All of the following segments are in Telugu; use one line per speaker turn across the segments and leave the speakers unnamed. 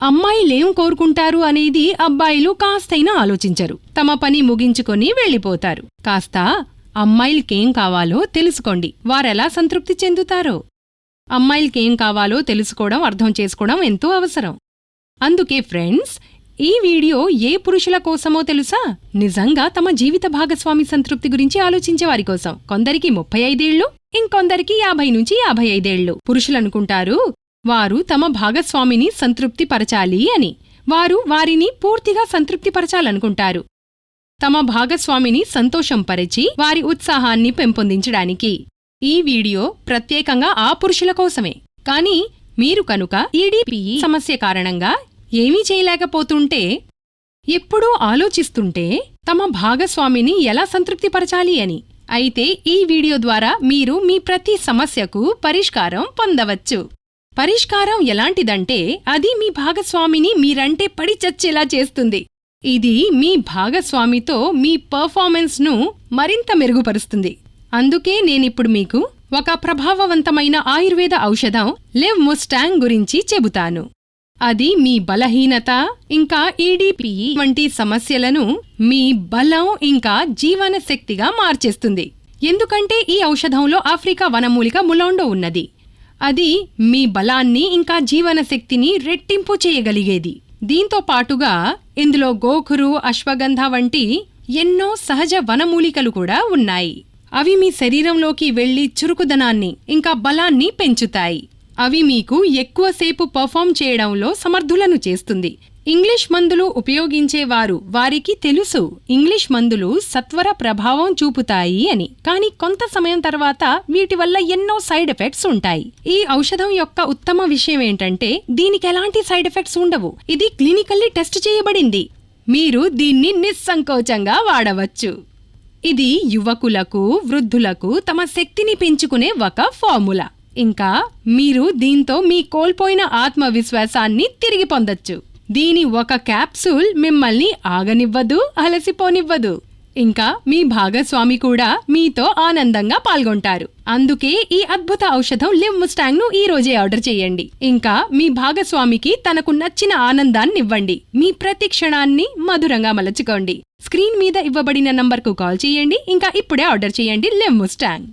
అమ్మాయిలేం కోరుకుంటారు అనేది అబ్బాయిలు కాస్తైనా ఆలోచించరు. తమ పని ముగించుకొని వెళ్ళిపోతారు. కాస్త అమ్మాయిలకేం కావాలో తెలుసుకోండి, వారెలా సంతృప్తి చెందుతారో. అమ్మాయిలకేం కావాలో తెలుసుకోవడం, అర్థం చేసుకోవడం ఎంతో అవసరం. అందుకే ఫ్రెండ్స్, ఈ వీడియో ఏ పురుషుల కోసమో తెలుసా? నిజంగా తమ జీవిత భాగస్వామి సంతృప్తి గురించి ఆలోచించే వారి కోసం. కొందరికి 35 ఏళ్లు, ఇంకొందరికి 50 నుంచి 55 ఏళ్లు. పురుషులనుకుంటారు వారు తమ భాగస్వామిని సంతృప్తి పరచాలి అని. వారు వారిని పూర్తిగా సంతృప్తిపరచాలనుకుంటారు, తమ భాగస్వామిని సంతోషంపరిచి వారి ఉత్సాహాన్ని పెంపొందించడానికి. ఈ వీడియో ప్రత్యేకంగా ఆ పురుషుల కోసమే. కానీ మీరు కనుక ఈడీపీఈ సమస్య కారణంగా ఏమీ చేయలేకపోతుంటే, ఎప్పుడూ ఆలోచిస్తుంటే తమ భాగస్వామిని ఎలా సంతృప్తిపరచాలి అని, అయితే ఈ వీడియో ద్వారా మీరు మీ ప్రతి సమస్యకు పరిష్కారం పొందవచ్చు. పరిష్కారం ఎలాంటిదంటే, అది మీ భాగస్వామిని మీరంటే పడి చచ్చేలా చేస్తుంది. ఇది మీ భాగస్వామితో మీ పర్ఫార్మెన్స్ను మరింత మెరుగుపరుస్తుంది. అందుకే నేనిప్పుడు మీకు ఒక ప్రభావవంతమైన ఆయుర్వేద ఔషధం లివ్ ముస్టాంగ్ గురించి చెబుతాను. అది మీ బలహీనత ఇంకా ఈడీపీఈ వంటి సమస్యలను మీ బలం ఇంకా జీవన శక్తిగా మార్చేస్తుంది. ఎందుకంటే ఈ ఔషధంలో ఆఫ్రికా వనమూలిక ములాండో ఉన్నది. అది మీ బలాన్ని ఇంకా జీవన శక్తిని రెట్టింపు చేయగలిగేది. దీంతో పాటుగా ఇందులో గోఖురు, అశ్వగంధ వంటి ఎన్నో సహజ వనమూలికలు కూడా ఉన్నాయి. అవి మీ శరీరంలోకి వెళ్లి చురుకుదనాన్ని ఇంకా బలాన్ని పెంచుతాయి. అవి మీకు ఎక్కువసేపు పర్ఫామ్ చేయడంలో సమర్థులను చేస్తుంది. ఇంగ్లీష్ మందులు ఉపయోగించేవారు వారికి తెలుసు ఇంగ్లీష్ మందులు సత్వర ప్రభావం చూపుతాయి అని. కానీ కొంత సమయం తర్వాత వీటి వల్ల ఎన్నో సైడ్ ఎఫెక్ట్స్ ఉంటాయి. ఈ ఔషధం యొక్క ఉత్తమ విషయం ఏంటంటే, దీనికి ఎలాంటి సైడ్ ఎఫెక్ట్స్ ఉండవు. ఇది క్లినికల్లీ టెస్ట్ చేయబడింది. మీరు దీన్ని నిస్సంకోచంగా వాడవచ్చు. ఇది యువకులకు, వృద్ధులకు తమ శక్తిని పెంచుకునే ఒక ఫార్ములా. ఇంకా మీరు దీంతో మీ కోల్పోయిన ఆత్మవిశ్వాసాన్ని తిరిగి పొందొచ్చు. దీని ఒక క్యాప్సూల్ మిమ్మల్ని ఆగనివ్వదు, అలసిపోనివ్వదు. ఇంకా మీ భాగస్వామి కూడా మీతో ఆనందంగా పాల్గొంటారు. అందుకే ఈ అద్భుత ఔషధం లివ్ ముస్టాంగ్ ను ఈ రోజే ఆర్డర్ చేయండి. ఇంకా మీ భాగస్వామికి తనకు నచ్చిన ఆనందాన్నివ్వండి. మీ ప్రతి క్షణాన్ని మధురంగా మలచుకోండి. స్క్రీన్ మీద ఇవ్వబడిన నంబర్కు కాల్ చేయండి. ఇంకా ఇప్పుడే ఆర్డర్ చేయండి లివ్ ముస్టాంగ్.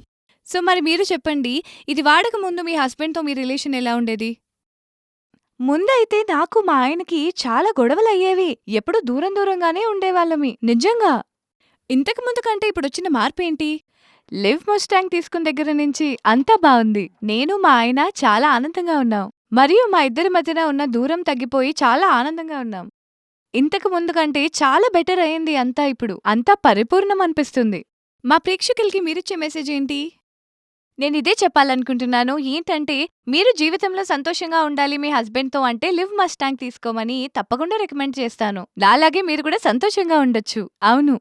సో మరి మీరు చెప్పండి, ఇది వాడక ముందు మీ హస్బెండ్తో మీ రిలేషన్ ఎలా ఉండేది? ముందైతే నాకు మా ఆయనకి చాలా గొడవలయ్యేవి. ఎప్పుడూ దూరం దూరంగానే ఉండేవాళ్ళమి. నిజంగా. ఇంతకు ముందు కంటే ఇప్పుడొచ్చిన మార్పేంటి? లివ్ ముస్టాంగ్ తీసుకున్న దగ్గర నుంచి అంతా బావుంది. నేను మా ఆయన చాలా ఆనందంగా ఉన్నాం. మరియు మా ఇద్దరి మధ్యన ఉన్న దూరం తగ్గిపోయి చాలా ఆనందంగా ఉన్నాం. ఇంతకు ముందు కంటే చాలా బెటర్ అయింది అంతా. ఇప్పుడు అంతా పరిపూర్ణం అనిపిస్తుంది. మా ప్రేక్షకులకి మీరిచ్చే మెసేజ్ ఏంటి? నేనిదే చెప్పాలనుకుంటున్నాను. ఏంటంటే, మీరు జీవితంలో సంతోషంగా ఉండాలి మీ హస్బెండ్తో అంటే లివ్ ముస్టాంగ్ తీసుకోమని తప్పకుండా రికమెండ్ చేస్తాను. నాలాగే మీరు కూడా సంతోషంగా ఉండొచ్చు. అవును.